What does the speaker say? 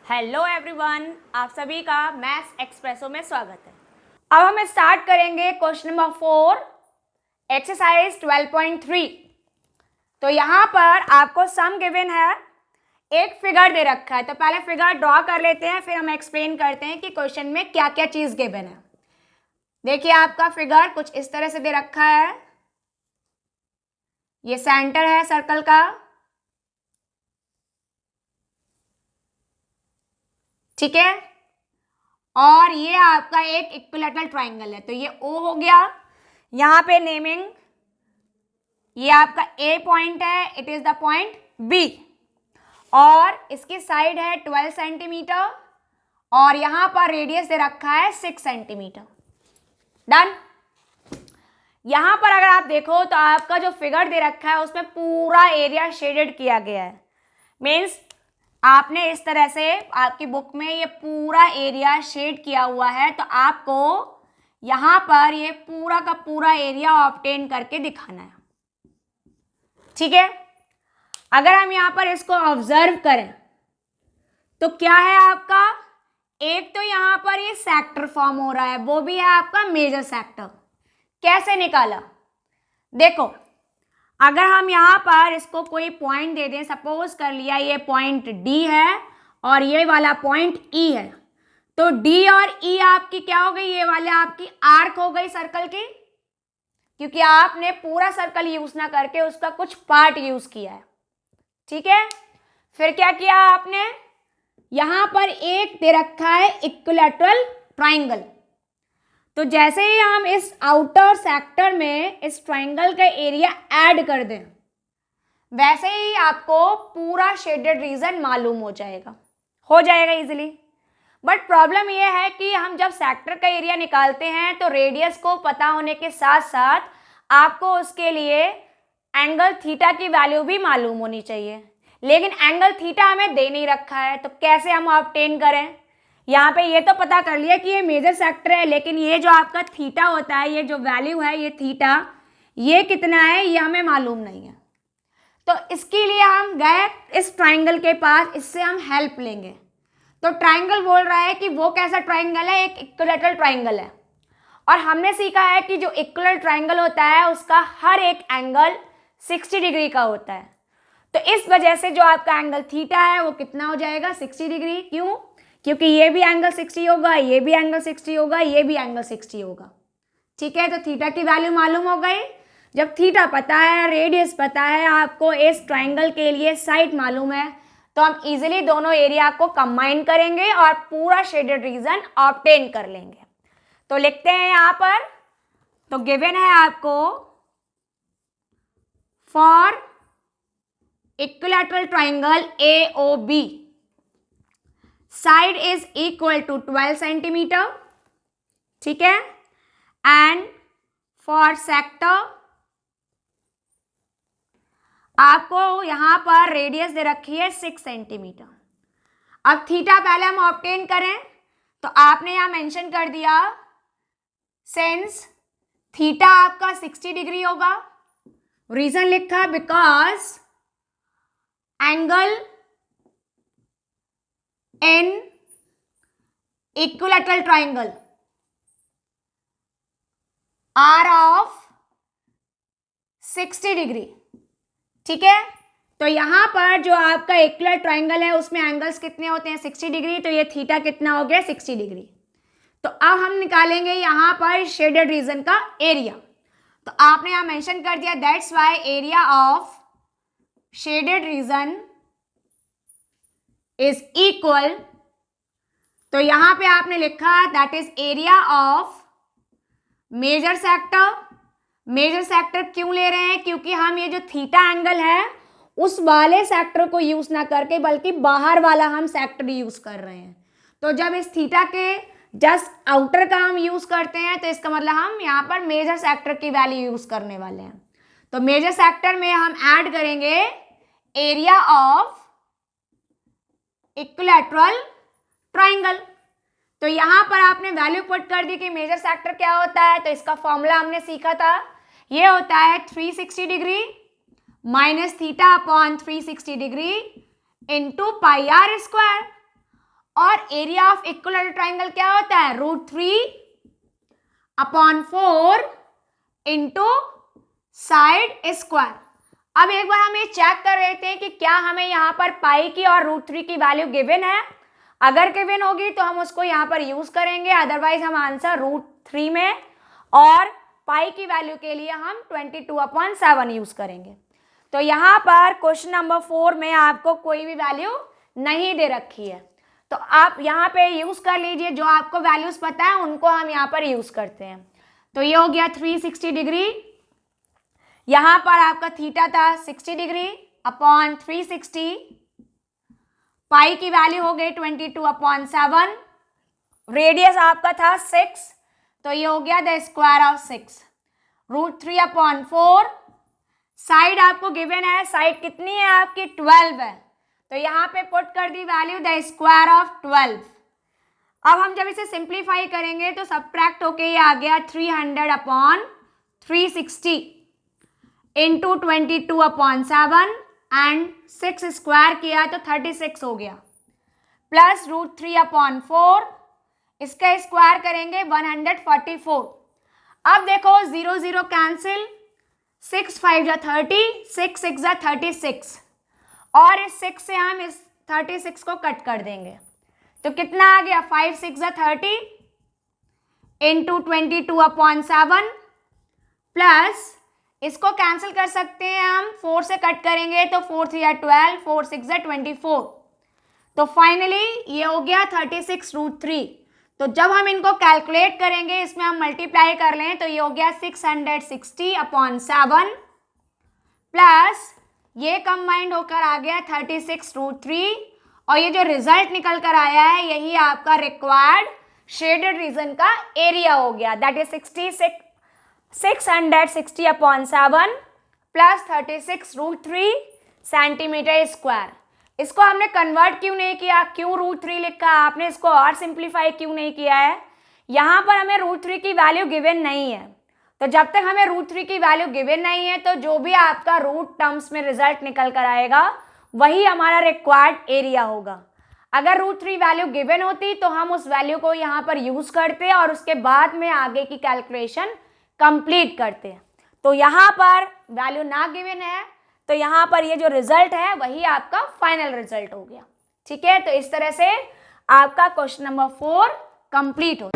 Hello everyone, आप सभी का मैथ्स एक्सप्रेसो में स्वागत है। अब हम स्टार्ट करेंगे क्वेश्चन नंबर 4 एक्सरसाइज 12.3। तो यहाँ पर आपको सम गिवन है, एक फिगर दे रखा है। तो पहले फिगर ड्रॉ कर लेते हैं, फिर हम एक्सप्लेन करते हैं कि क्वेश्चन में क्या क्या चीज गिवन है। देखिए आपका फिगर कुछ इस तरह से दे रखा है। ये सेंटर है सर्कल का, ठीक है। और ये आपका एक इक्विलैटरल ट्राइंगल है, तो ये ओ हो गया। यहाँ पे नेमिंग, ये आपका ए पॉइंट है, it is the point B, और इसकी साइड है 12 सेंटीमीटर, और यहाँ पर रेडियस दे रखा है 6 सेंटीमीटर। डन। यहाँ पर अगर आप देखो तो आपका जो फिगर दे रखा है उसमें पूरा एरिया शेडेड किया गया है। मीन्स आपने इस तरह से आपकी बुक में ये पूरा एरिया शेड किया हुआ है, तो आपको यहाँ पर ये पूरा का पूरा एरिया ऑब्टेन करके दिखाना है, ठीक है। अगर हम यहाँ पर इसको ऑब्जर्व करें तो क्या है आपका, एक तो यहाँ पर ये सेक्टर फॉर्म हो रहा है, वो भी है आपका मेजर सेक्टर। कैसे निकाला, देखो अगर हम यहाँ पर इसको कोई पॉइंट दे दें, सपोज कर लिया ये पॉइंट डी है और ये वाला पॉइंट ई है, तो डी और ई आपकी क्या हो गई, ये वाले आपकी आर्क हो गई सर्कल की, क्योंकि आपने पूरा सर्कल यूज ना करके उसका कुछ पार्ट यूज किया है, ठीक है। फिर क्या किया आपने, यहां पर एक दे रखा है इक्विलैटरल ट्राइंगल, तो जैसे ही हम इस आउटर सेक्टर में इस ट्राइंगल का एरिया ऐड कर दें, वैसे ही आपको पूरा शेडेड रीजन मालूम हो जाएगा इजीली। बट प्रॉब्लम यह है कि हम जब सेक्टर का एरिया निकालते हैं तो रेडियस को पता होने के साथ साथ आपको उसके लिए एंगल थीटा की वैल्यू भी मालूम होनी चाहिए, लेकिन एंगल थीटा हमें दे नहीं रखा है, तो कैसे हम ऑब्टेन करें। यहाँ पे ये तो पता कर लिया कि ये मेजर सेक्टर है, लेकिन ये जो आपका थीटा होता है, ये जो वैल्यू है ये थीटा, ये कितना है ये हमें मालूम नहीं है। तो इसके लिए हम गए इस ट्राइंगल के पास, इससे हम हेल्प लेंगे। तो ट्राइंगल बोल रहा है कि वो कैसा ट्राइंगल है, एक इक्विलैटरल ट्राइंगल है, और हमने सीखा है कि जो इक्विलैटरल ट्राइंगल होता है उसका हर एक एंगल 60 डिग्री का होता है। तो इस वजह से जो आपका एंगल थीटा है वो कितना हो जाएगा, 60 डिग्री। क्यों, क्योंकि ये भी एंगल 60 होगा, ये भी एंगल 60 होगा, ये भी एंगल 60 होगा, ठीक है। तो थीटा की वैल्यू मालूम हो गई। जब थीटा पता है, रेडियस पता है, आपको इस ट्राइंगल के लिए साइड मालूम है, तो हम इजीली दोनों एरिया को कंबाइन करेंगे और पूरा शेडेड रीजन ऑब्टेन कर लेंगे। तो लिखते हैं यहाँ पर, तो गिवन है आपको for equilateral triangle AOB, side is equal to 12 centimetre, ठीक है, एंड फॉर सेक्टर आपको यहां पर रेडियस दे रखी है 6 सेंटीमीटर। अब थीटा पहले हम ऑब्टेन करें, तो आपने यहां मेंशन कर दिया सिंस थीटा आपका 60 डिग्री होगा, रीजन लिखा because angle in equilateral triangle are of 60 degree, ठीक है। तो यहां पर जो आपका इक्विलैटरल ट्राइंगल है उसमें एंगल्स कितने होते हैं, 60 डिग्री, तो ये थीटा कितना हो गया, 60 डिग्री। तो अब हम निकालेंगे यहां पर शेडेड रीजन का एरिया। तो आपने यहां मेंशन कर दिया that's why area of shaded region is equal, तो यहां पे आपने लिखा that is area of major sector. Major sector क्यों ले रहे हैं, क्योंकि हम ये जो थीटा एंगल है उस वाले सेक्टर को यूज ना करके बल्कि बाहर वाला हम सेक्टर यूज कर रहे हैं। तो जब इस थीटा के जस्ट आउटर का हम यूज करते हैं तो इसका मतलब हम यहाँ पर मेजर सेक्टर की वैल्यू यूज करने वाले हैं। तो मेजर सेक्टर में हम ऐड करेंगे एरिया ऑफ इक्विलैटरल ट्राइंगल। तो यहां पर आपने वैल्यू पुट कर दी कि मेजर सेक्टर क्या होता है, तो इसका फॉर्मूला हमने सीखा था, ये होता है 360 degree minus theta upon 360 degree into pi r square. और एरिया ऑफ इक्विलैटरल ट्राइंगल क्या होता है, √3/4 इंटू साइड स्क्वायर। अब एक बार हम ये चेक कर रहे थे कि क्या हमें यहाँ पर पाई की और √3 की वैल्यू गिवन है। अगर गिवन होगी तो हम उसको यहाँ पर यूज करेंगे, अदरवाइज हम आंसर √3 में और पाई की वैल्यू के लिए हम 22/7 यूज करेंगे। तो यहाँ पर क्वेश्चन नंबर 4 में आपको कोई भी वैल्यू नहीं दे रखी है, तो आप यहाँ पे यूज कर लीजिए, जो आपको वैल्यूज पता है उनको हम यहाँ पर यूज करते हैं। तो ये हो गया 360 डिग्री, यहाँ पर आपका थीटा था 60 डिग्री अपॉन 360, पाई की वैल्यू हो गई 22/7, रेडियस आपका था 6, तो ये हो गया द स्क्वायर ऑफ 6, √3/4, साइड आपको गिवन है, साइड कितनी है आपकी 12 है, तो यहाँ पे पुट कर दी वैल्यू द स्क्वायर ऑफ 12। अब हम जब इसे सिंप्लीफाई करेंगे तो सब्ट्रैक्ट होके ये आ गया 300/360 इंटू 22/7 एंड 6 स्क्वायर किया तो 36 हो गया, प्लस √3/4, इसका स्क्वायर करेंगे 144। अब देखो 0 0 कैंसिल, 6 5 जा 30, 6 6 जा 36, और इस 6 से हम इस 36 को कट कर देंगे तो कितना आ गया 5 6 जा 30 इंटू 22/7, प्लस इसको कैंसिल कर सकते हैं हम, 4 से कट करेंगे तो 4 3 जा 12, 4 6 जा 24, तो फाइनली ये हो गया 36 √3। तो जब हम इनको कैलकुलेट करेंगे, इसमें हम मल्टीप्लाई कर लें तो ये हो गया 660/7 प्लस ये कंबाइंड होकर आ गया 36 √3, और ये जो रिजल्ट निकल कर आया है यही आपका रिक्वायर्ड शेडेड रीजन का एरिया हो गया, that is 660/7 plus 36 √3 centimetre square. इसको हमने कन्वर्ट क्यों नहीं किया, क्यों √3 लिखा, आपने इसको और सिंप्लीफाई क्यों नहीं किया है, यहाँ पर हमें √3 की वैल्यू गिवन नहीं है, तो जब तक हमें √3 की वैल्यू गिवन नहीं है तो जो भी आपका रूट टर्म्स में रिजल्ट निकल कर आएगा वही हमारा रिक्वायर्ड एरिया होगा। अगर √3 वैल्यू गिवन होती तो हम उस वैल्यू को यहाँ पर यूज करते और उसके बाद में आगे की कैलकुलेशन कंप्लीट करते। तो यहाँ पर वैल्यू ना गिवन है तो यहाँ पर ये जो रिजल्ट है वही आपका फाइनल रिजल्ट हो गया। ठीक है, तो इस तरह से आपका क्वेश्चन नंबर 4 कंप्लीट हो